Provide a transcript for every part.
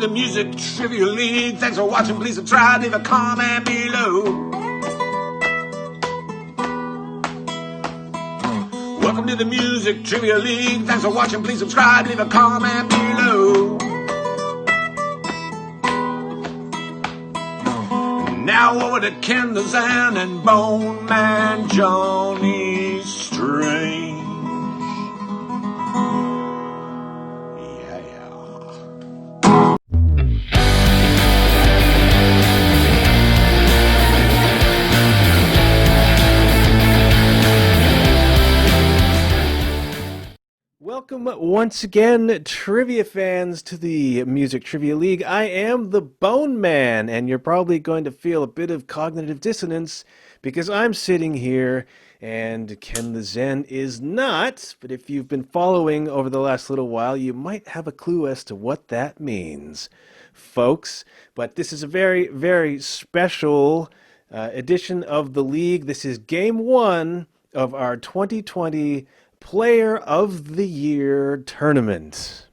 the Music Trivia League. Thanks for watching. Please subscribe. Leave a comment below. Welcome to the Music Trivia League. Thanks for watching. Please subscribe. Leave a comment below. Now over to Kenadian and Bone Man Johnny Strange. Welcome once again, trivia fans, to the Music Trivia League. I am the Bone Man, and you're probably going to feel a bit of cognitive dissonance because I'm sitting here and Ken the Zen is not. But if you've been following over the last little while, you might have a clue as to what that means, folks. But this is a very, very special edition of the league. This is game one of our 2020 Player of the Year tournament.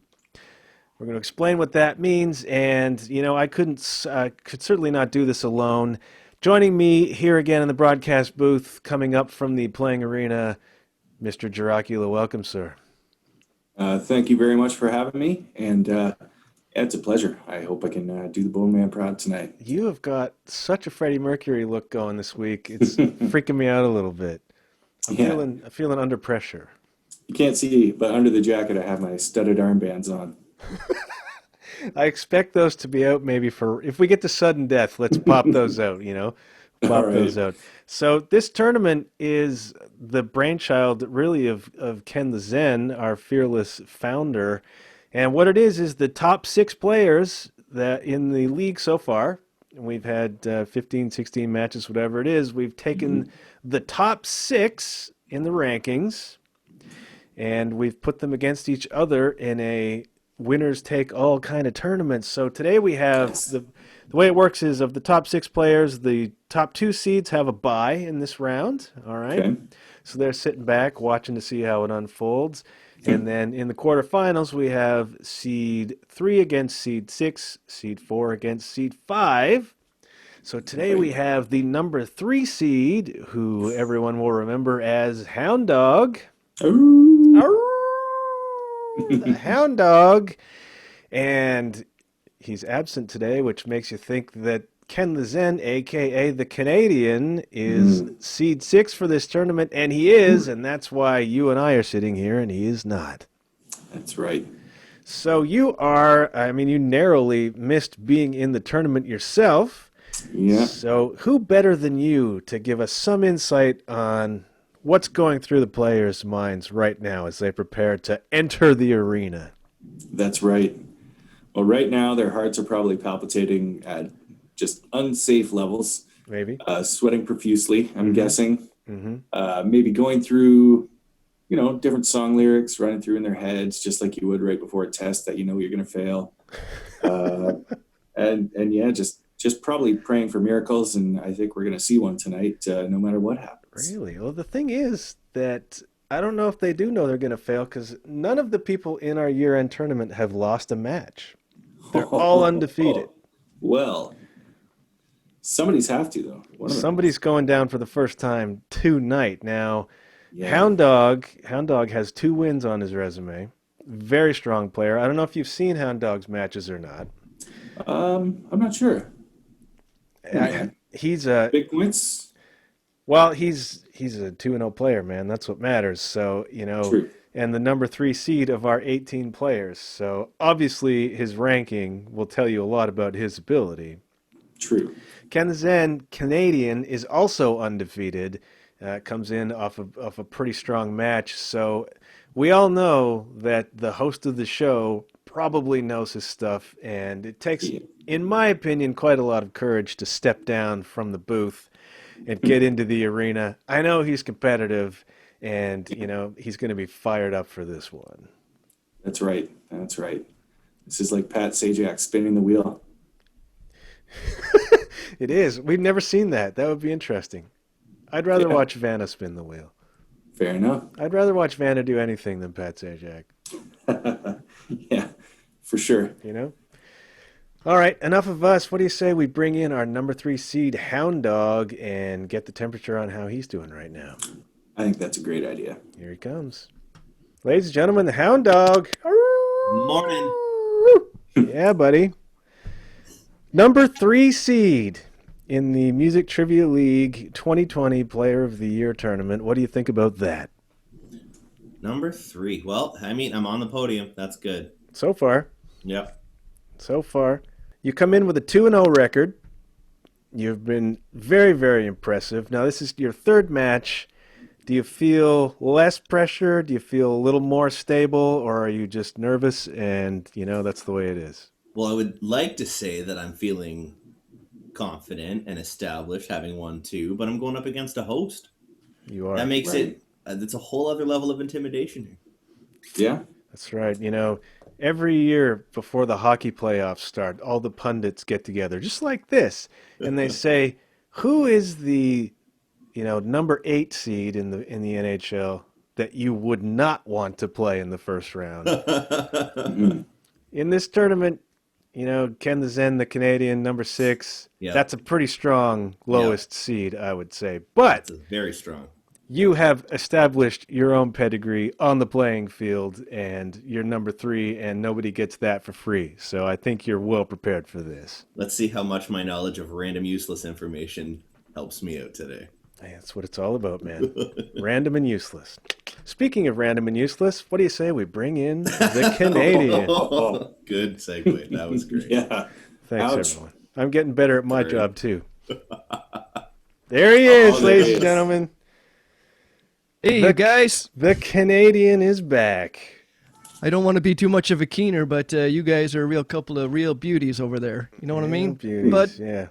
We're going to explain what that means, and you know, I could certainly not do this alone. Joining me here again in the broadcast booth, coming up from the playing arena, Mr. Giracula. Welcome, sir. Thank you very much for having me, and it's a pleasure. I hope I can do the Bone Man proud tonight. You have got such a Freddie Mercury look going this week. It's freaking me out a little bit. I'm feeling under pressure. You can't see, but under the jacket I have my studded armbands on. I expect those to be out maybe for, if we get to sudden death, let's pop those out, you know, pop those out. So this tournament is the brainchild really of Ken the Zen, our fearless founder. And what it is the top 6 players that in the league so far, and we've had 15, 16 matches, whatever it is, we've taken the top 6 in the rankings, and we've put them against each other in a winners take all kind of tournament. So today we have the way it works is of the top 6 players, the top 2 seeds have a bye in this round. All right. Okay. So they're sitting back watching to see how it unfolds. And then in the quarterfinals, we have seed 3 against seed 6, seed 4 against seed 5. So today we have the number 3 seed, who everyone will remember as Houndog. The Houndog, and he's absent today, which makes you think that Ken the Zen, aka the Kenadian, is seed 6 for this tournament, and he is, and that's why you and I are sitting here, and he is not. That's right. So you are, I mean, you narrowly missed being in the tournament yourself. Yeah. So who better than you to give us some insight on what's going through the players' minds right now as they prepare to enter the arena? That's right. Well, right now their hearts are probably palpitating at just unsafe levels. Maybe. Sweating profusely, I'm guessing. Maybe going through, you know, different song lyrics running through in their heads, just like you would right before a test that you know you're going to fail. And yeah, just probably praying for miracles, and I think we're going to see one tonight, no matter what happens. Really? Well, the thing is that I don't know if they do know they're going to fail, because none of the people in our year-end tournament have lost a match. They're all undefeated. Well, somebody's have to, though. Somebody's going down for the first time tonight. Now, yeah. Houndog has 2 wins on his resume. Very strong player. I don't know if you've seen Houndog's matches or not. I'm not sure. He's a big points. Well, he's a 2-0 player, man. That's what matters. So, you know, true. And the number 3 seed of our 18 players. So obviously his ranking will tell you a lot about his ability. True. Ken the Zen, Kenadian, is also undefeated. Comes in off a pretty strong match. So we all know that the host of the show probably knows his stuff, and it takes, in my opinion, quite a lot of courage to step down from the booth and get into the arena. I know he's competitive, and you know he's going to be fired up for this one. That's right. That's right. This is like Pat Sajak spinning the wheel. It is. We've never seen that. That would be interesting. I'd rather watch Vanna spin the wheel. Fair enough. I'd rather watch Vanna do anything than Pat Sajak. Yeah, for sure. You know? All right, enough of us. What do you say we bring in our number 3 seed, Houndog, and get the temperature on how he's doing right now? I think that's a great idea. Here he comes. Ladies and gentlemen, the Houndog. Morning. Yeah, buddy. Number 3 seed in the Music Trivia League 2020 Player of the Year tournament. What do you think about that? Number 3. Well, I mean, I'm on the podium. That's good. So far. Yep. So far. You come in with a 2-0 record. You've been very, very impressive. Now, this is your third match. Do you feel less pressure? Do you feel a little more stable? Or are you just nervous and, that's the way it is? Well, I would like to say that I'm feeling confident and established, having won 2, but I'm going up against a host. You are. That makes it, it's a whole other level of intimidation here. Yeah. That's right. Every year before the hockey playoffs start, all the pundits get together, just like this, and they say, who is the, number 8 seed in the NHL that you would not want to play in the first round? In this tournament, Ken the Zen, the Canadian, number 6, that's a pretty strong lowest seed, I would say. But it's very strong. You have established your own pedigree on the playing field, and you're number 3, and nobody gets that for free. So I think you're well prepared for this. Let's see how much my knowledge of random useless information helps me out today. Hey, that's what it's all about, man. Random and useless. Speaking of random and useless, what do you say we bring in the Canadian? Good segue. That was great. Yeah. Thanks, Ouch. everyone. I'm getting better at my job, too. There he is, ladies and gentlemen. Hey, you guys. The Canadian is back. I don't want to be too much of a keener, but you guys are a real couple of real beauties over there. You know what I mean? Beauties, yeah.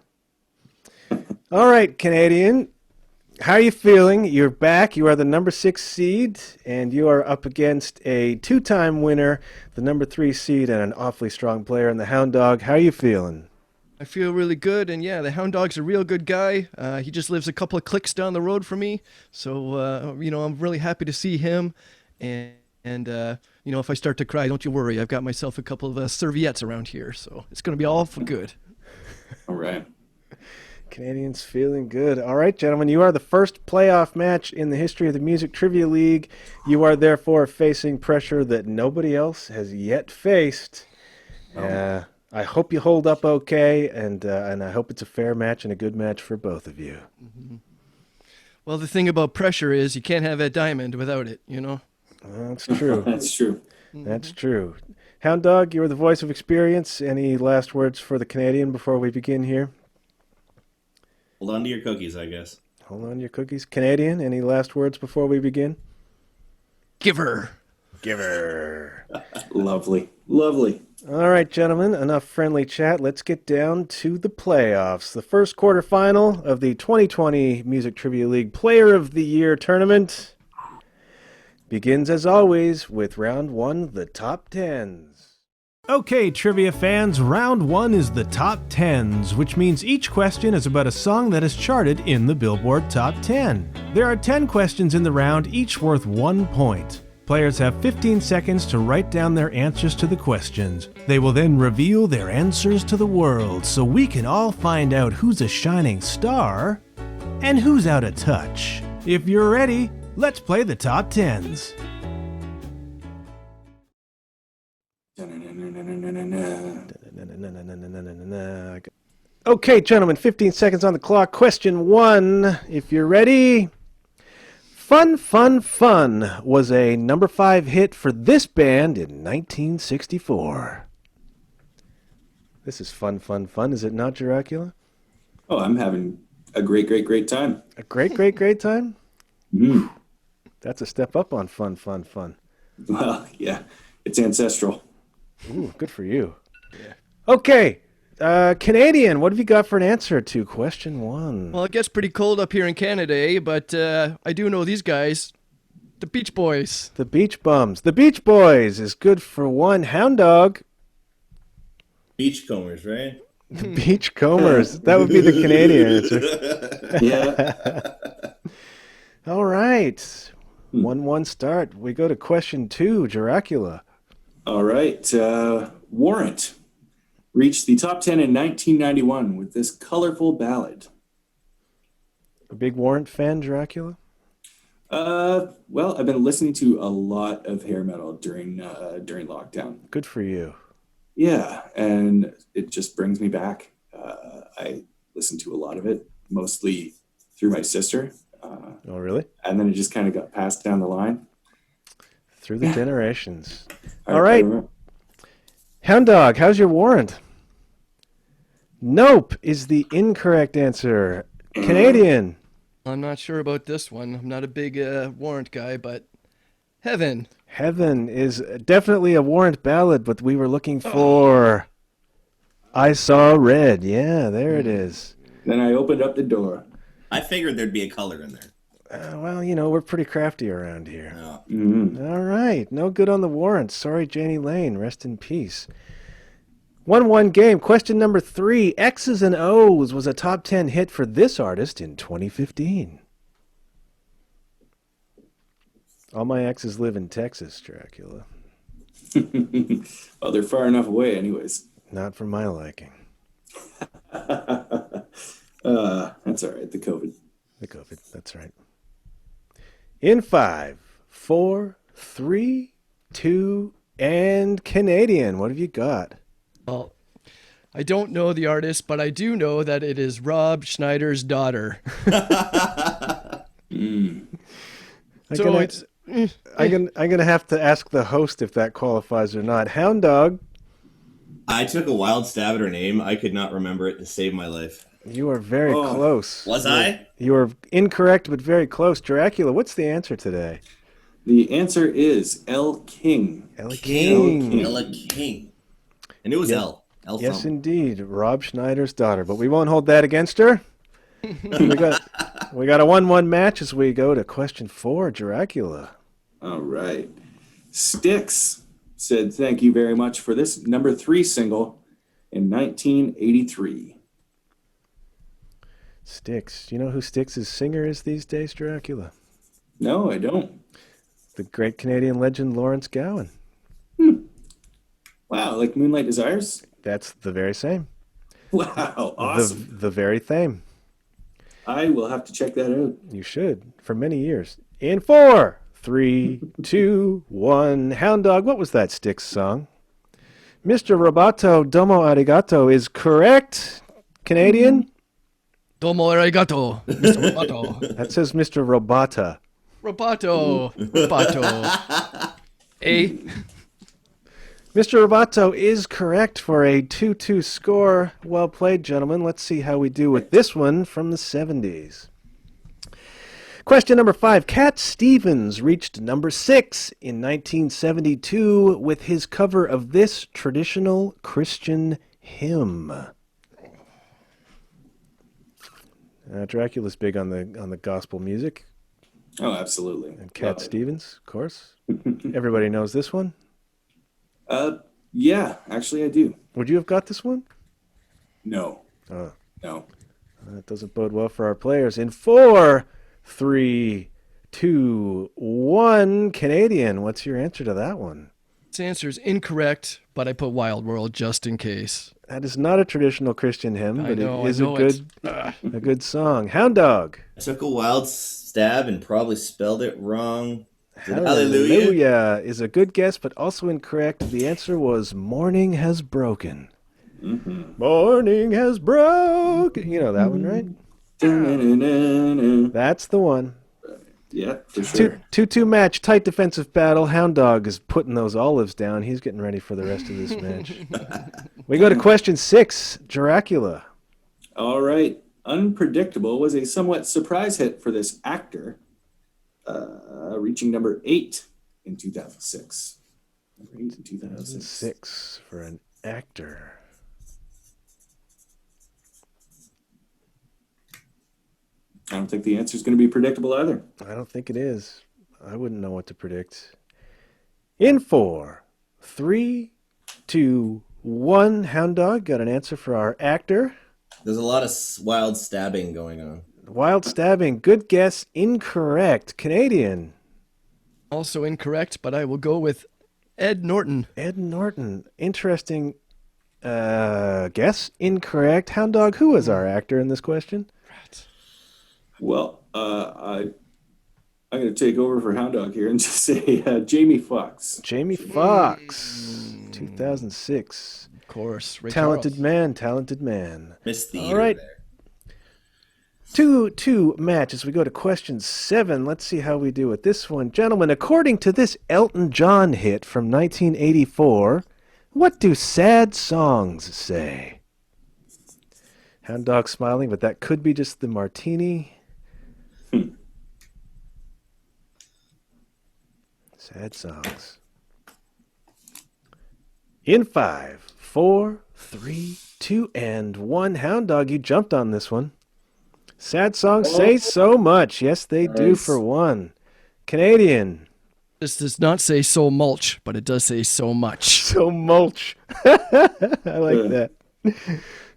All right, Canadian. How are you feeling? You're back. You are the number 6 seed, and you are up against a 2-time winner, the number 3 seed, and an awfully strong player in the Houndog. How are you feeling? I feel really good, and yeah, the Houndog's a real good guy. He just lives a couple of clicks down the road from me, so I'm really happy to see him. And if I start to cry, don't you worry. I've got myself a couple of serviettes around here, so it's going to be all for good. All right. Canadians feeling good. All right, gentlemen, you are the first playoff match in the history of the Music Trivia League. You are therefore facing pressure that nobody else has yet faced. I hope you hold up okay, and I hope it's a fair match and a good match for both of you. Mm-hmm. Well, the thing about pressure is you can't have that diamond without it, That's true. That's true. That's true. Houndog, you're the voice of experience. Any last words for the Canadian before we begin here? Hold on to your cookies, I guess. Hold on to your cookies. Canadian, any last words before we begin? Giver. Lovely. Lovely. All right, gentlemen, enough friendly chat. Let's get down to the playoffs. The first quarterfinal of the 2020 Music Trivia League Player of the Year tournament begins, as always, with round 1, the top 10s. Okay, trivia fans, round 1 is the top 10s, which means each question is about a song that is charted in the Billboard Top 10. There are 10 questions in the round, each worth 1 point. Players have 15 seconds to write down their answers to the questions. They will then reveal their answers to the world so we can all find out who's a shining star and who's out of touch. If you're ready, let's play the top 10s. Okay, gentlemen, 15 seconds on the clock. Question 1, if you're ready. Fun, Fun, Fun was a number 5 hit for this band in 1964. This is Fun, Fun, Fun, is it not, Dracula? Oh, I'm having a great time. A great time? Mm. That's a step up on Fun, Fun, Fun. Well, yeah, it's ancestral. Ooh, good for you. Yeah. Okay, Canadian, what have you got for an answer to question 1? Well, it gets pretty cold up here in Canada, but I do know these guys, the Beach Boys. The Beach Bums. The Beach Boys is good for 1. Houndog. Beachcombers, right? The Beachcombers. That would be the Canadian answer. Yeah. All right. 1-1 start. We go to question 2, Dracula. All right. Warrant. reached the top 10 in 1991 with this colorful ballad? A big Warrant fan, Dracula? Well, I've been listening to a lot of hair metal during lockdown. Good for you. Yeah, and it just brings me back. I listen to a lot of it, mostly through my sister. Oh, really? And then it just kind of got passed down the line. Through the generations. I All right. remember. Houndog, how's your warrant? Nope is the incorrect answer. Kenadian. I'm not sure about this one. I'm not a big Warrant guy, but Heaven. Heaven is definitely a Warrant ballad, but we were looking for I Saw Red. Yeah, there it is. Then I opened up the door. I figured there'd be a color in there. Well, you know, we're pretty crafty around here. Oh. All right. No good on the warrant. Sorry, Janie Lane. Rest in peace. 1-1 game. Question number 3. X's and O's was a top 10 hit for this artist in 2015. All my exes live in Texas, Dracula. Well, they're far enough away anyways. Not for my liking. That's all right. The COVID. The COVID. That's right. In 5, 4, 3, 2, and Kenadian. What have you got? Well, I don't know the artist, but I do know that it is Rob Schneider's daughter. I'm gonna have to ask the host if that qualifies or not. Houndog. I took a wild stab at her name. I could not remember it to save my life. You are very close. Was I? You are incorrect, but very close. Dracula, what's the answer today? The answer is L. King. Ella King. Ella King. And it was L. L. Yes, something. indeed. Rob Schneider's daughter. But we won't hold that against her. we got a 1-1 match as we go to question 4, Dracula. All right. Styx said thank you very much for this number 3 single in 1983. Styx. Do you know who Styx's singer is these days, Dracula? No, I don't. The great Canadian legend Lawrence Gowan. Wow, like Moonlight Desires? That's the very same. Wow, awesome. The very same. I will have to check that out. You should, for many years. In 4, 3, 2, 1. Houndog, what was that Styx song? Mr. Roboto Domo Arigato is correct. Canadian? Domo arigato, Mr. Roboto. That says Mr. Robata. Roboto. A. Mr. Roboto is correct for a 2-2 score. Well played, gentlemen. Let's see how we do with this one from the 70s. Question number 5. Cat Stevens reached number 6 in 1972 with his cover of this traditional Christian hymn. Dracula's big on the gospel music. Oh, absolutely. And Cat Stevens, of course. Everybody knows this one. Yeah, actually I do. Would you have got this one? No. Oh. No. That doesn't bode well for our players. In 4, 3, 2, 1. Canadian, what's your answer to that one? This answer is incorrect, but I put Wild World just in case. That is not a traditional Christian hymn, but it is a good song. Houndog. I took a wild stab and probably spelled it wrong. Hallelujah is a good guess, but also incorrect. The answer was Morning Has Broken. Mm-hmm. Morning has broken. You know that one, right? That's the one. Yeah, for sure. 2-2 match, tight defensive battle. Houndog is putting those olives down. He's getting ready for the rest of this match. We go to question 6, Dracula. All right. Unpredictable was a somewhat surprise hit for this actor, reaching number 8 in 2006. Number 8 in 2006 for an actor. I don't think the answer is going to be predictable either. I don't think it is. I wouldn't know what to predict. In 4, 3, 2, 1. Houndog got an answer for our actor. There's a lot of wild stabbing going on. Wild stabbing. Good guess. Incorrect. Canadian. Also incorrect, but I will go with Ed Norton. Ed Norton. Interesting Guess incorrect. Houndog, who was our actor in this question? Well, I'm going to take over for Houndog here and just say Jamie Foxx. Jamie Foxx, 2006. Of course. Ray Talented Charles. man, talented man. Miss Theater All right. there. 2-2 match as we go to question 7. Let's see how we do with this one. Gentlemen, according to this Elton John hit from 1984, what do sad songs say? Houndog smiling, but that could be just the martini. Sad songs. In 5, 4, 3, 2, and 1. Houndog, you jumped on this one. Sad songs say so much. Yes, they do for one. Kenadian. This does not say so mulch, but it does say so much. So mulch. I like that.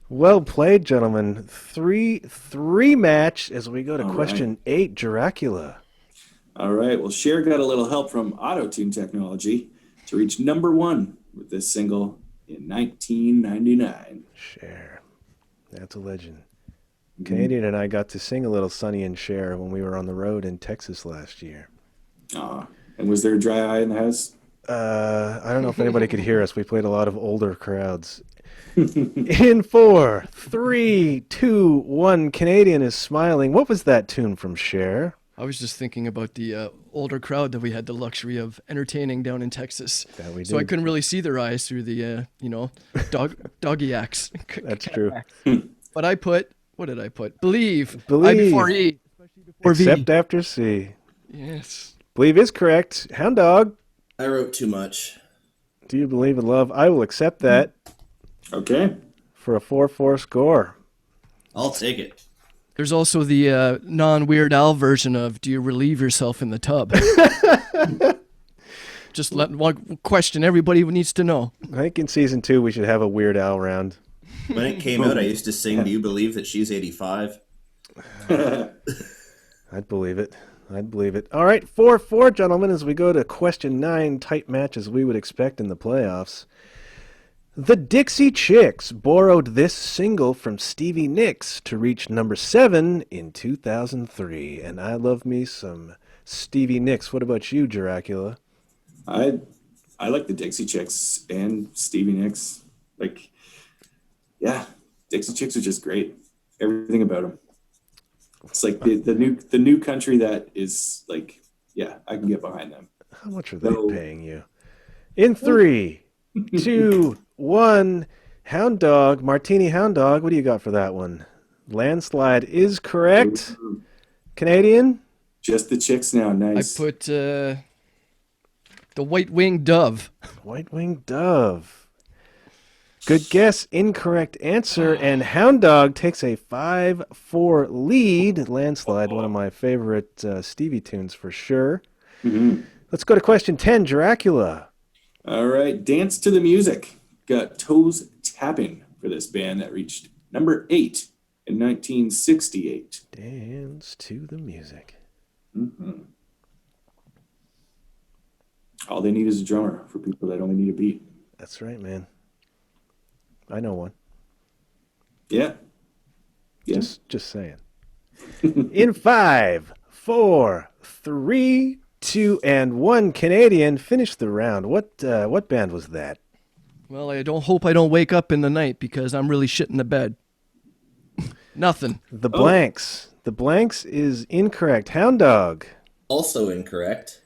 Well played, gentlemen. 3-3 match as we go to question 8, Dracula. All right. Well, Cher got a little help from auto-tune technology to reach number 1 with this single in 1999. Cher. That's a legend. Kenadian and I got to sing a little Sonny and Cher when we were on the road in Texas last year. And was there a dry eye in the house? I don't know if anybody could hear us. We played a lot of older crowds. In 4, 3, 2, 1. Kenadian is smiling. What was that tune from Cher? I was just thinking about the older crowd that we had the luxury of entertaining down in Texas. That we So I did. couldn't really see their eyes through the, doggy acts. That's true. But I put, what did I put? Believe. I Believe. before E. Or V. Except after C. Yes. Believe is correct. Houndog, I wrote too much. do you believe in love? I will accept that Okay. for a 4-4 score. I'll take it. There's also the non-Weird Al version of Do You Relieve Yourself in the Tub? Just let one question everybody needs to know. I think in season 2 we should have a Weird Al round. When it came out, I used to sing, "Do you believe that she's 85?" I'd believe it. I'd believe it. All right, 4-4, gentlemen, as we go to question 9, tight match as we would expect in the playoffs. The Dixie Chicks borrowed this single from Stevie Nicks to reach number 7 in 2003. And I love me some Stevie Nicks. What about you, Dracula? I like the Dixie Chicks and Stevie Nicks. Like, yeah, Dixie Chicks are just great. Everything about them. It's like the new country that is like, yeah, I can get behind them. How much are they paying you? In 3, 2, 1, Martini Houndog, what do you got for that one? Landslide is correct. Kenadian? Just the Chicks now. Nice. I put the White-Winged Dove. White-Winged Dove. Good guess, incorrect answer, and Houndog takes a 5-4 lead. Landslide, one of my favorite Stevie tunes for sure. Mm-hmm. Let's go to question 10, Dracula. All right, Dance to the Music got Toes Tapping for this band that reached number 8 in 1968. Dance to the music. Mm-hmm. All they need is a drummer for people that only need a beat. That's right, man. I know one. Yeah. Just saying. In 5, 4, 3, 2, and 1, Kenadian, finish the round. What band was that? Well, I hope I don't wake up in the night because I'm really shit in the bed. Nothing. The Blanks. The Blanks is incorrect. Houndog. Also incorrect.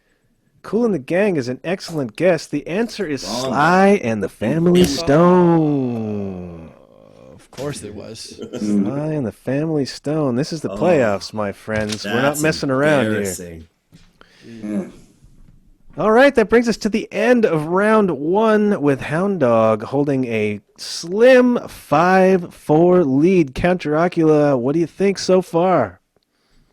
Cool and the Gang is an excellent guess. The answer is Sly and the Family Stone. Of course it was. Sly and the Family Stone. This is the playoffs, my friends. We're not That's messing around here. embarrassing. Yeah. All right, that brings us to the end of round 1 with Houndog holding a slim 5-4 lead. Count Dracula, what do you think so far?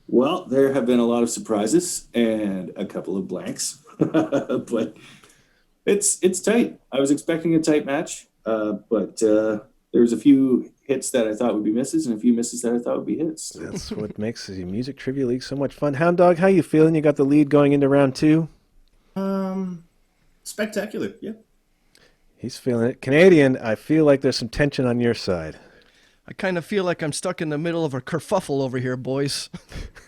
Well, there have been a lot of surprises and a couple of blanks, but it's tight. I was expecting a tight match, but there's a few hits that I thought would be misses and a few misses that I thought would be hits. That's what makes the Music Trivia League so much fun. Houndog, how you feeling? You got the lead going into round 2? Spectacular. Yeah. He's feeling it. Canadian, I feel like there's some tension on your side. I kind of feel like I'm stuck in the middle of a kerfuffle over here, boys.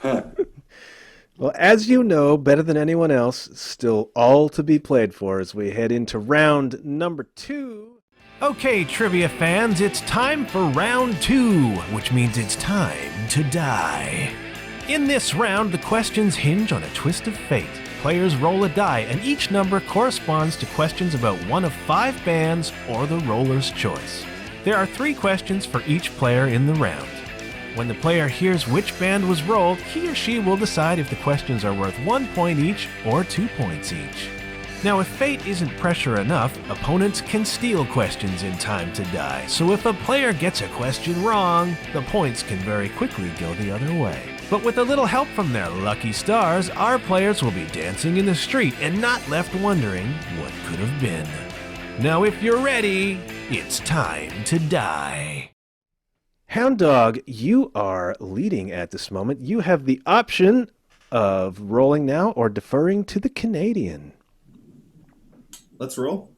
Well, as you know, better than anyone else, still all to be played for as we head into round number 2. Okay, trivia fans, it's time for round 2, which means it's time to die. In this round, the questions hinge on a twist of fate. Players roll a die, and each number corresponds to questions about one of 5 bands or the roller's choice. There are 3 questions for each player in the round. When the player hears which band was rolled, he or she will decide if the questions are worth 1 point each or 2 points each. Now, if fate isn't pressure enough, opponents can steal questions in time to die, so if a player gets a question wrong, the points can very quickly go the other way. But with a little help from their lucky stars, our players will be dancing in the street and not left wondering what could have been. Now, if you're ready, it's time to die. Houndog, you are leading at this moment. You have the option of rolling now or deferring to the Kenadian. Let's roll.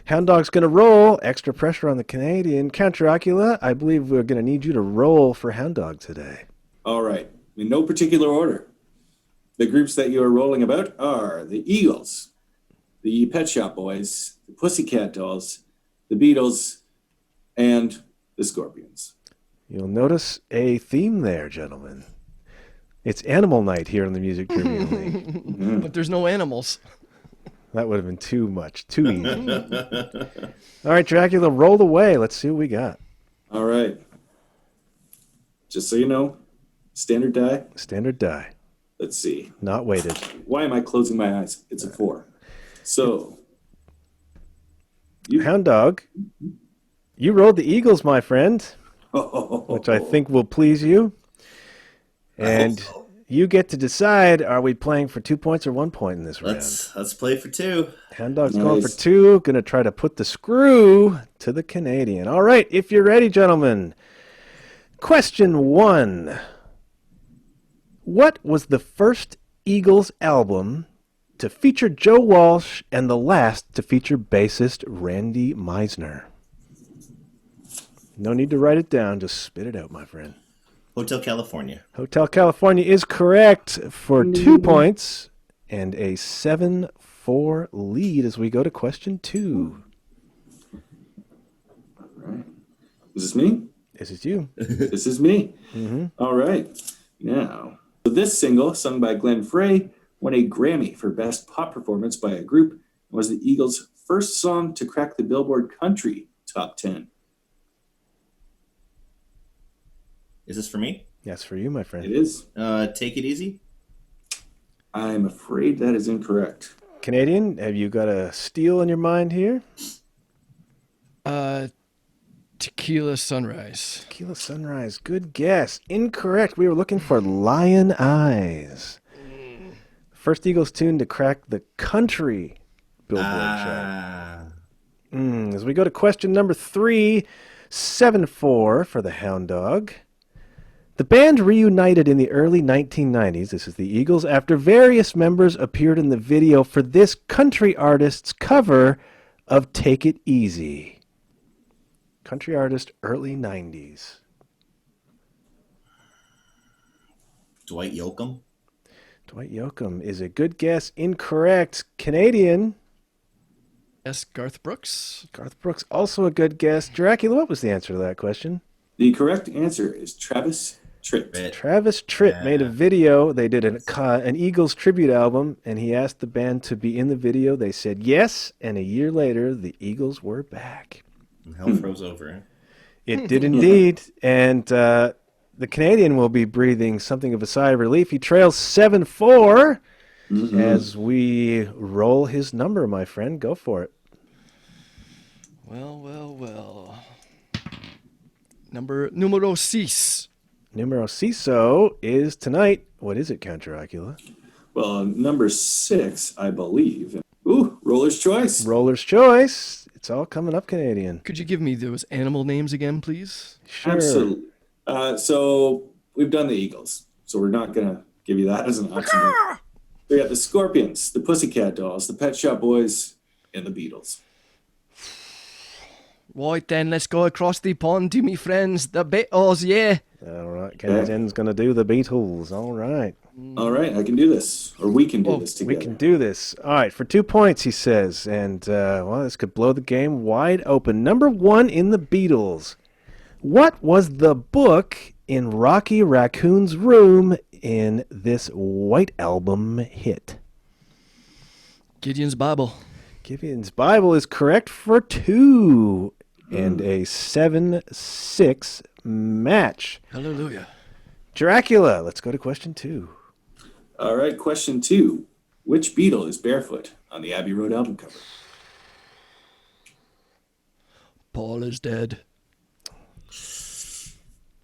Houndog's going to roll. Extra pressure on the Kenadian. Count Dracula, I believe we're going to need you to roll for Houndog today. All right. In no particular order. The groups that you are rolling about are the Eagles, the Pet Shop Boys, the Pussycat Dolls, the Beatles, and the Scorpions. You'll notice a theme there, gentlemen. It's Animal Night here in the Music Trivia League. But there's no animals. That would have been too much, too easy. All right, Dracula, roll away. Let's see what we got. All right. Just so you know, standard die. Standard die. Let's see. Not weighted. Why am I closing my eyes? It's a 4. So, Houndog, you rolled the Eagles, my friend, which I think will please you. And you get to decide, are we playing for 2 points or 1 point in this round? Let's play for 2. Houndog's going for 2. Going to try to put the screw to the Kenadian. All right, if you're ready, gentlemen. Question 1. What was the first Eagles album to feature Joe Walsh and the last to feature bassist Randy Meisner? No need to write it down. Just spit it out, my friend. Hotel California. Hotel California is correct for 2 points and a 7-4 lead as we go to question 2. All right. Is this me? This is you. This is me. Mm-hmm. All right. Now, so this single, sung by Glenn Frey, won a Grammy for Best Pop Performance by a Group and was the Eagles' first song to crack the Billboard Country Top 10. Is this for me? Yes, for you, my friend. It is. Take It Easy. I'm afraid that is incorrect. Kenadian, have you got a steal in your mind here? Tequila Sunrise. Tequila Sunrise. Good guess. Incorrect. We were looking for Lion Eyes. First Eagles tune to crack the country Billboard chart. As we go to question number 3, 7-4 for the Houndog. The band reunited in the early 1990s, this is the Eagles, after various members appeared in the video for this country artist's cover of Take It Easy. Country artist, early 90s. Dwight Yoakam. Dwight Yoakam is a good guess. Incorrect. Kenadian. Yes, Garth Brooks. Garth Brooks, also a good guess. Dracula, what was the answer to that question? The correct answer is Travis Tritt. Travis Tritt made a video. They did an Eagles tribute album, and he asked the band to be in the video. They said yes, and a year later, the Eagles were back. Hell froze over. It did indeed, and the Kenadian will be breathing something of a sigh of relief. He trails 7-4 as we roll his number, my friend. Go for it. Well. Numero 6. Numero Ciso is tonight. What is it, Count Dracula? Well, number 6, I believe. Ooh, Roller's Choice. Roller's Choice. It's all coming up, Kenadian. Could you give me those animal names again, please? Sure. Absolutely. So we've done the Eagles, so we're not going to give you that as an option. We got the Scorpions, the Pussycat Dolls, the Pet Shop Boys, and the Beatles. Right then, let's go across the pond to me friends, the Beatles, yeah. All right, Kenadian's going to do the Beatles. All right. All right, I can do this. Or we can do this We together. can do this. All right, for 2 points, he says. And, well, this could blow the game wide open. Number 1 in the Beatles. What was the book in Rocky Raccoon's room in this White Album hit? Gideon's Bible. Gideon's Bible is correct for 2. And a 7-6 match. Hallelujah. Dracula, let's go to question 2. All right, question 2. Which Beatle is barefoot on the Abbey Road album cover? Paul is dead.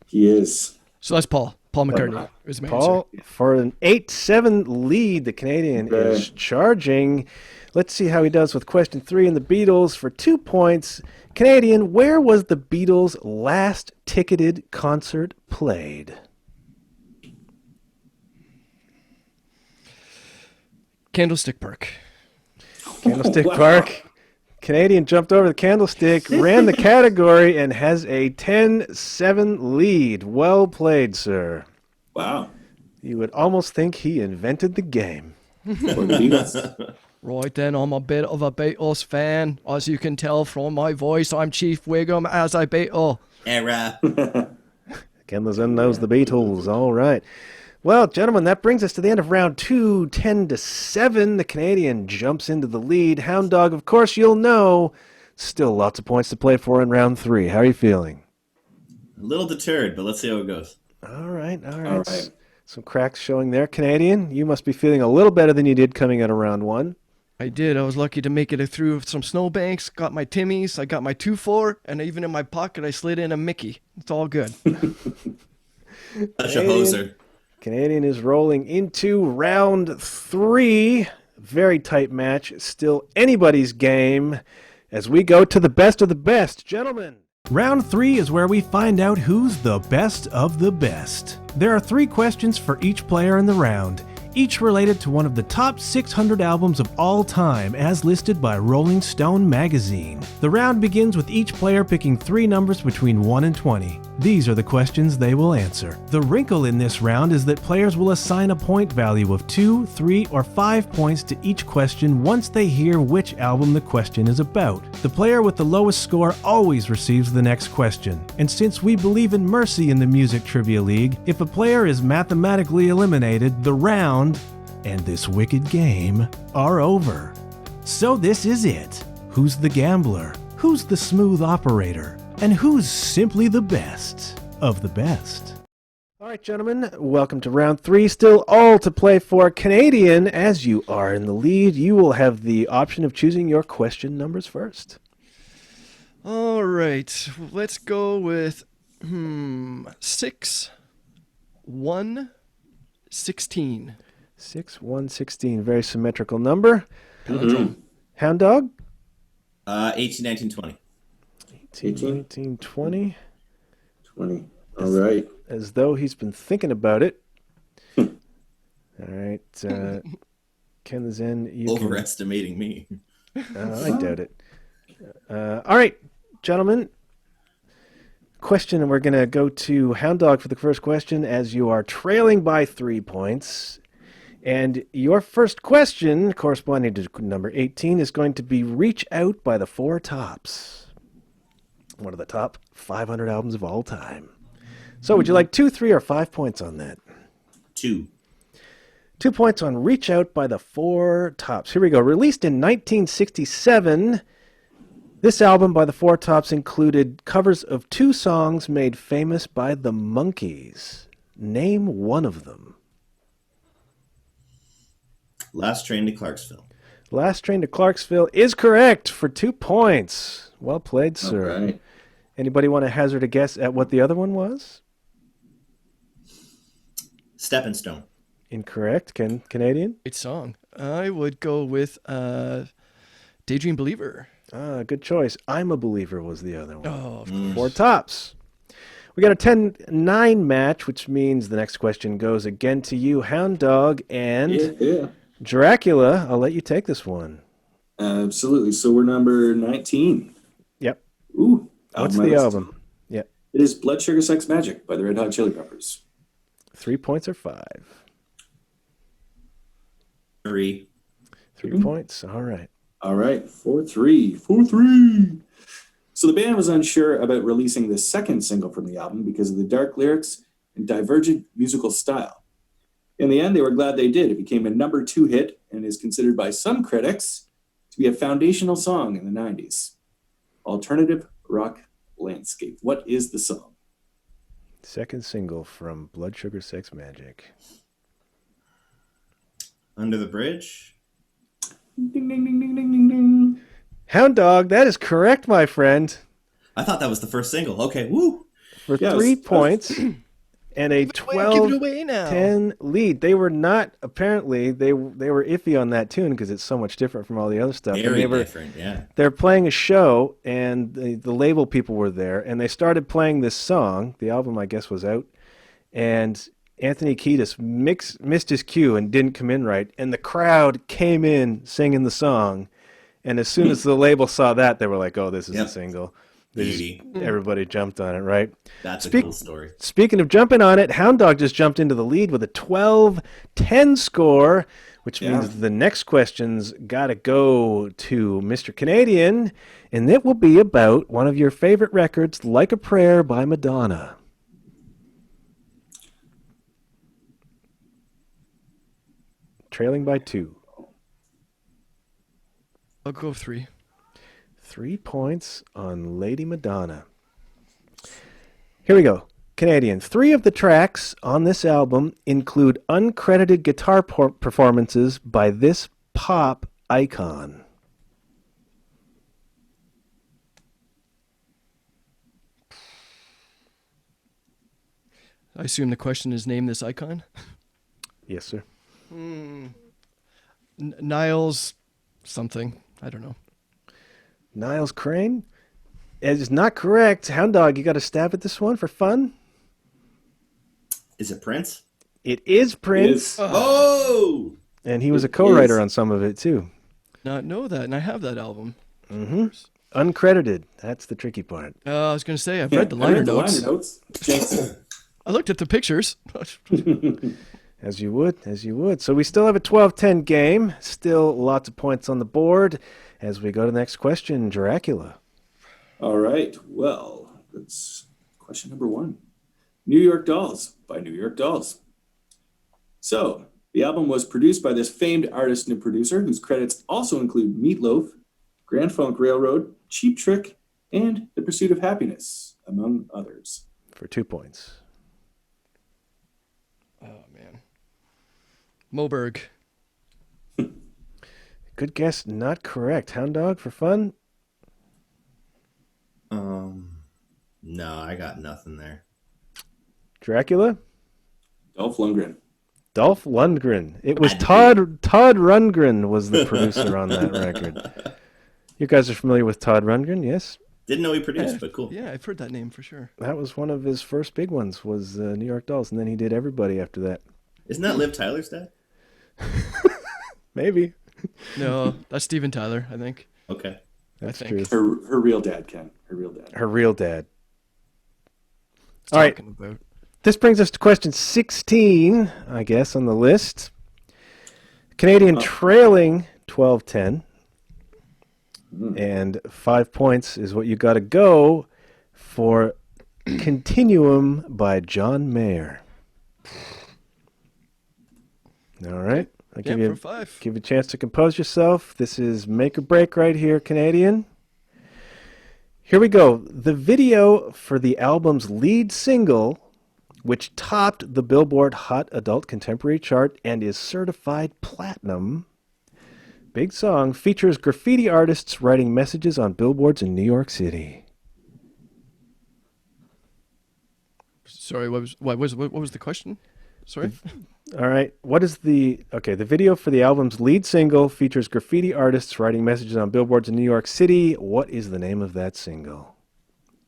He is. So that's Paul. Paul McCartney is my Paul, for an 8-7 lead, the Canadian is charging. Let's see how he does with question 3 in the Beatles for 2 points. Canadian, where was the Beatles' last ticketed concert played? Candlestick Park. Candlestick Wow. Park. Canadian jumped over the Candlestick, ran the category, and has a 10-7 lead. Well played, sir. Wow. You would almost think he invented the game. For the Beatles. Right then, I'm a bit of a Beatles fan. As you can tell from my voice, I'm Chief Wiggum as a Beatle. Era. Ken Lezin knows the Beatles. All right. Well, gentlemen, that brings us to the end of round 2, 10-7. The Canadian jumps into the lead. Houndog, of course, you'll know. Still lots of points to play for in round 3. How are you feeling? A little deterred, but let's see how it goes. All right. All right. Some cracks showing there. Canadian, you must be feeling a little better than you did coming out of round 1. I did. I was lucky to make it through some snowbanks, got my Timmies, I got my 2-4, and even in my pocket I slid in a Mickey. It's all good. Such a hoser. Canadian is rolling into round 3. Very tight match. Still anybody's game as we go to the best of the best. Gentlemen. Round 3 is where we find out who's the best of the best. There are 3 questions for each player in the round, each related to one of the top 600 albums of all time as listed by Rolling Stone magazine. The round begins with each player picking 3 numbers between 1 and 20. These are the questions they will answer. The wrinkle in this round is that players will assign a point value of 2, 3, or 5 points to each question once they hear which album the question is about. The player with the lowest score always receives the next question. And since we believe in mercy in the Music Trivia League, if a player is mathematically eliminated, the round and this wicked game are over. So this is it. Who's the gambler? Who's the smooth operator? And who's simply the best of the best? All right, gentlemen, welcome to round 3. Still all to play for. Canadian, as you are in the lead, you will have the option of choosing your question numbers first. All right, let's go with 6, 1, 16. 6, 1, 16. Very symmetrical number. Houndog? 18, 19, 20. 18, 19, 20. 20. All right. As though he's been thinking about it. All right. Ken the Zen, you Overestimating me. I doubt it. All right, gentlemen. Question, and we're going to go to Houndog for the first question as you are trailing by 3 points. And your first question, corresponding to number 18, is going to be Reach Out by the Four Tops. One of the top 500 albums of all time. So would you like 2, 3, or 5 points on that? 2. 2 points on Reach Out by the Four Tops. Here we go. Released in 1967, this album by the Four Tops included covers of 2 songs made famous by the Monkees. Name one of them. Last Train to Clarksville. Last Train to Clarksville is correct for 2 points. Well played, sir. All right. Anybody want to hazard a guess at what the other one was? Stepping Stone. Incorrect. Canadian? Great song. I would go with Daydream Believer. Good choice. I'm a Believer was the other one. Oh, of course. Four Tops. We got a 10-9 match, which means the next question goes again to you, Houndog, and Yeah. Dracula. I'll let you take this one. Absolutely. So we're number 19. Yep. Ooh. What's on my the list. album? Yeah. It is Blood Sugar Sex Magic by the Red Hot Chili Peppers. 3 points or 5? 3. 3 points. All right. All right, 4-3. 4-3. So the band was unsure about releasing the second single from the album because of the dark lyrics and divergent musical style. In the end, they were glad they did. It became a number 2 hit and is considered by some critics to be a foundational song in the 90s. Alternative rock landscape. What is the song? Second single from Blood Sugar Sex Magic. Under the Bridge? Ding, ding, ding, ding, ding, ding, ding. Houndog, that is correct, my friend. I thought that was the first single. Okay, woo! For Yes. 3 points and a Give it 12 away now. 10 lead. They were not, apparently, they were iffy on that tune because it's so much different from all the other stuff. And Very they were, different, yeah. they're playing a show, and the label people were there, and they started playing this song. The album, I guess, was out, and Anthony Kiedis missed his cue and didn't come in right, and the crowd came in singing the song, and as soon as the label saw that, they were like, "Oh, this is Yep. a single." Beauty. Everybody jumped on it, right? That's a cool story. Speaking of jumping on it, Houndog just jumped into the lead with a 12-10 score, which means the next question's got to go to Mr. Kenadian, and it will be about one of your favorite records, Like a Prayer by Madonna. Trailing by 2. I'll go 3. 3 points on Lady Madonna. Here we go. Kenadian. 3 of the tracks on this album include uncredited guitar performances by this pop icon. I assume the question is name this icon. Yes, sir. Niles something. I don't know. Niles Crane? It is not correct. Houndog, you got a stab at this one for fun? Is it Prince? It is Prince, Oh! and he was a It co-writer is. on some of it, too. Not know that, and I have that album. Uncredited. That's the tricky part. I was going to say, I've Yeah, read the I liner read the notes. liner notes. Jinx. I looked at the pictures. As you would, as you would. So we still have a 12-10 game. Still lots of points on the board. As we go to the next question, Dracula. All right. Well, that's question number 1. New York Dolls by New York Dolls. So, the album was produced by this famed artist and producer whose credits also include Meatloaf, Grand Funk Railroad, Cheap Trick, and The Pursuit of Happiness, among others. For 2 points. Oh, man. Moberg. Good guess, not correct. Houndog for fun? No, I got nothing there. Dracula? Dolph Lundgren. Dolph Lundgren. It was Todd Rundgren was the producer on that record. You guys are familiar with Todd Rundgren, yes? Didn't know he produced, but cool. Yeah, I've heard that name for sure. That was one of his first big ones, was New York Dolls, and then he did Everybody after that. Isn't that Liv Tyler's dad? Maybe. No, that's Steven Tyler, I think. Okay. That's think. true. Her real dad, Ken. Her real dad. Her real dad. All right. Talking about. This brings us to question 16, I guess, on the list. Canadian trailing 12-10. And 5 points is what you got to go for Continuum by John Mayer. All right. I'll give you for 5. give you a chance to compose yourself. This is make or break right here, Canadian. Here we go. The video for the album's lead single, which topped the Billboard Hot Adult Contemporary chart and is certified platinum, big song, features graffiti artists writing messages on billboards in New York City. Sorry, what was the question? Sorry. All right. What is the video for the album's lead single features graffiti artists writing messages on billboards in New York City. What is the name of that single?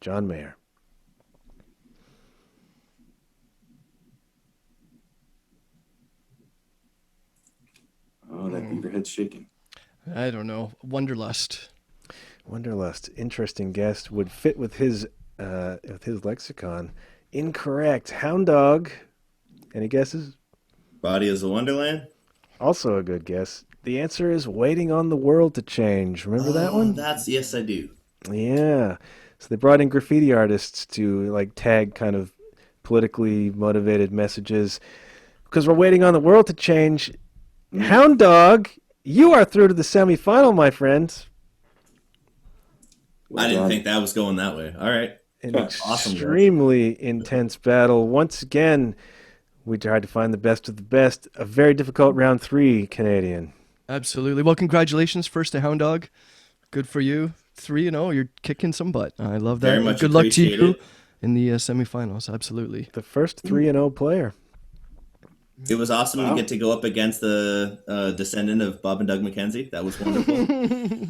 John Mayer. Oh, that beaver head's shaking. I don't know. Wonderlust. Wanderlust, interesting guest, would fit with his lexicon. Incorrect. Houndog. Any guesses? Body is a Wonderland. Also a good guess. The answer is Waiting on the World to Change. Remember that one? Yes, I do. Yeah. So they brought in graffiti artists to like tag kind of politically motivated messages because we're waiting on the world to change. Houndog, you are through to the semifinal, my friend. Well I didn't done. think that was going that way. All right. An Awesome, extremely intense battle. Once again, we tried to find the best of the best. A very difficult round 3, Kenadian. Absolutely. Well, congratulations first to Houndog. Good for you. 3-0. You're kicking some butt. I love that. Very much Good luck to appreciate you it. in the semifinals. Absolutely. The first 3-0 player. It was awesome Wow. to get to go up against the descendant of Bob and Doug McKenzie. That was wonderful.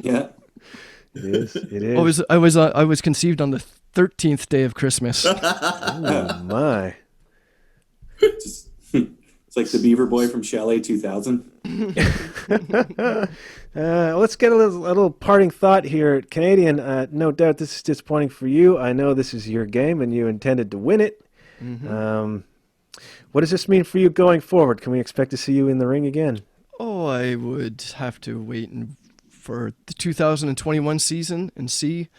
Yeah. It is. It is. I was conceived on the 13th day of Christmas. Oh, my. It's like the Beaver Boy from Chalet 2000. Let's get a little parting thought here. Kenadian, no doubt this is disappointing for you. I know this is your game and you intended to win it. What does this mean for you going forward? Can we expect to see you in the ring again? Oh, I would have to wait for the 2021 season and see,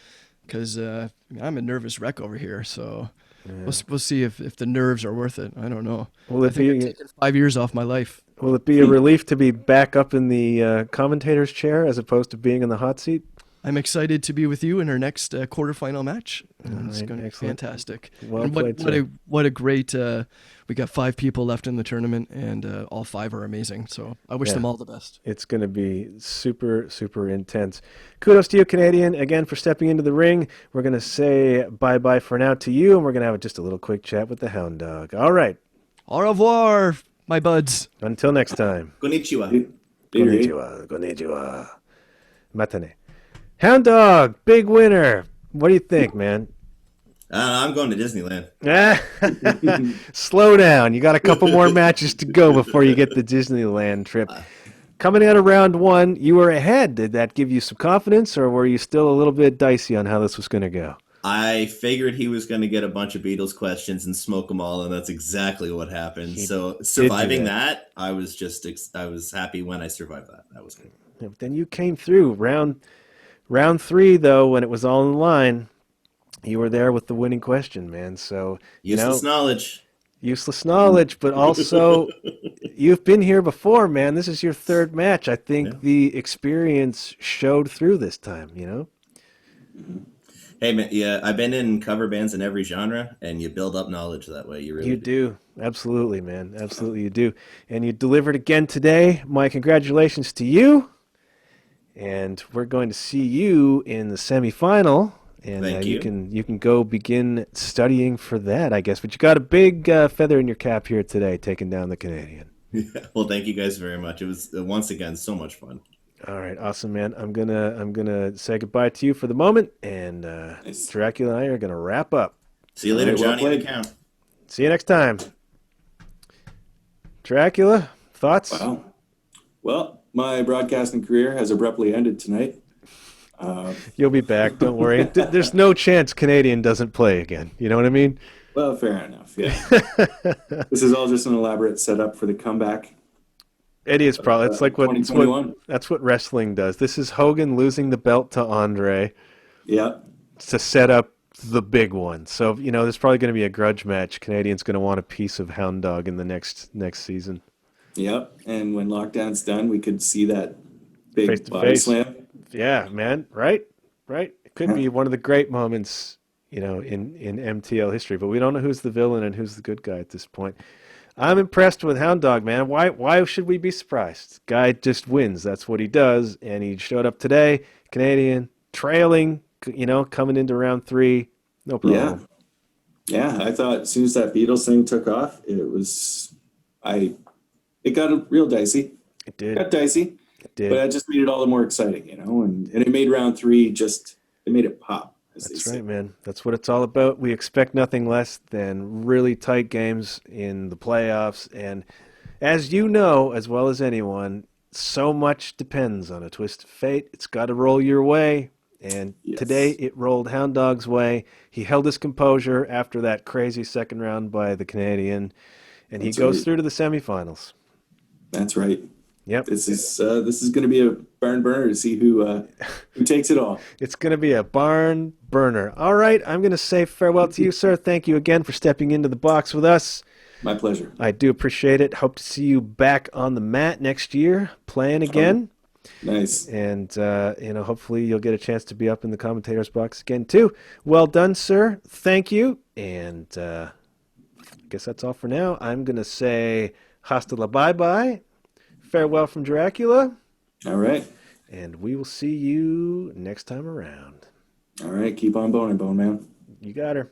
because I'm a nervous wreck over here. So we'll see if the nerves are worth it. I don't know. Will I it think be? I've taken 5 years off my life. Will it be a relief to be back up in the commentator's chair as opposed to being in the hot seat? I'm excited to be with you in our next quarterfinal match. It's right, going to be excellent. fantastic. Well And played, sir. what a great. We got 5 people left in the tournament, and all 5 are amazing. So I wish Yeah. them all the best. It's going to be super, super intense. Kudos to you, Kenadian, again for stepping into the ring. We're going to say bye-bye for now to you, and we're going to have just a little quick chat with the Houndog. All right. Au revoir, my buds. Until next time. Konnichiwa. Konnichiwa. Konnichiwa. Matane. Houndog, big winner. What do you think, man? I'm going to Disneyland. Slow down. You got a couple more matches to go before you get the Disneyland trip. Coming out of round 1, you were ahead. Did that give you some confidence, or were you still a little bit dicey on how this was going to go? I figured he was going to get a bunch of Beatles questions and smoke them all, and that's exactly what happened. So surviving that, I was happy when I survived that. That was good. Then you came through. Round 3, though, when it was all in line, you were there with the winning question, man. So Useless knowledge. Useless knowledge, but also you've been here before, man. This is your 3rd match. I think the experience showed through this time, you know? Hey, man, yeah, I've been in cover bands in every genre, and you build up knowledge that way. You really You do. Absolutely, man. Absolutely, you do. And you delivered again today. My congratulations to you. And we're going to see you in the semifinal. And Thank you you. can go begin studying for that, I guess. But you got a big feather in your cap here today, taking down the Kenadian. Well, thank you guys very much. It was once again so much fun. All right, awesome, man. I'm gonna say goodbye to you for the moment, and Nice. Dracula and I are gonna wrap up. See you later, All right, well Johnny. played. The count. See you next time. Dracula, thoughts? Wow. Well, my broadcasting career has abruptly ended tonight. You'll be back. Don't worry. There's no chance Kenadian doesn't play again. You know what I mean? Well, fair enough. Yeah. This is all just an elaborate setup for the comeback. It is probably. It's like what 2021. that's what wrestling does. This is Hogan losing the belt to Andre Yeah. to set up the big one. So there's probably going to be a grudge match. Canadian's going to want a piece of Houndog in the next season. Yep. And when lockdown's done, we could see that big Face to body face. slam. Yeah, man. Right. It could be one of the great moments, in MTL history. But we don't know who's the villain and who's the good guy at this point. I'm impressed with Houndog, man. Why should we be surprised? Guy just wins. That's what he does. And he showed up today. Kenadian trailing, coming into round 3. No problem. Yeah. I thought as soon as that Beatles thing took off, it got real dicey. It did. Got dicey, It did. but that just made it all the more exciting, and it made round 3 it made it pop. As That's they say. right, man. That's what it's all about. We expect nothing less than really tight games in the playoffs. And as you know, as well as anyone, so much depends on a twist of fate. It's got to roll your way. And Yes. today it rolled Houndog's way. He held his composure after that crazy second round by the Kenadian, and he That's goes right. through to the semifinals. That's right. Yep. This is going to be a barn burner to see who takes it all. It's going to be a barn burner. All right, I'm going to say farewell to you, sir. Thank you again for stepping into the box with us. My pleasure. I do appreciate it. Hope to see you back on the mat next year, playing again. Nice. And, hopefully you'll get a chance to be up in the commentator's box again, too. Well done, sir. Thank you. And I guess that's all for now. I'm going to say hasta la bye-bye. Farewell from Dracula. All right. And we will see you next time around. All right. Keep on boning, Bone Man. You got her.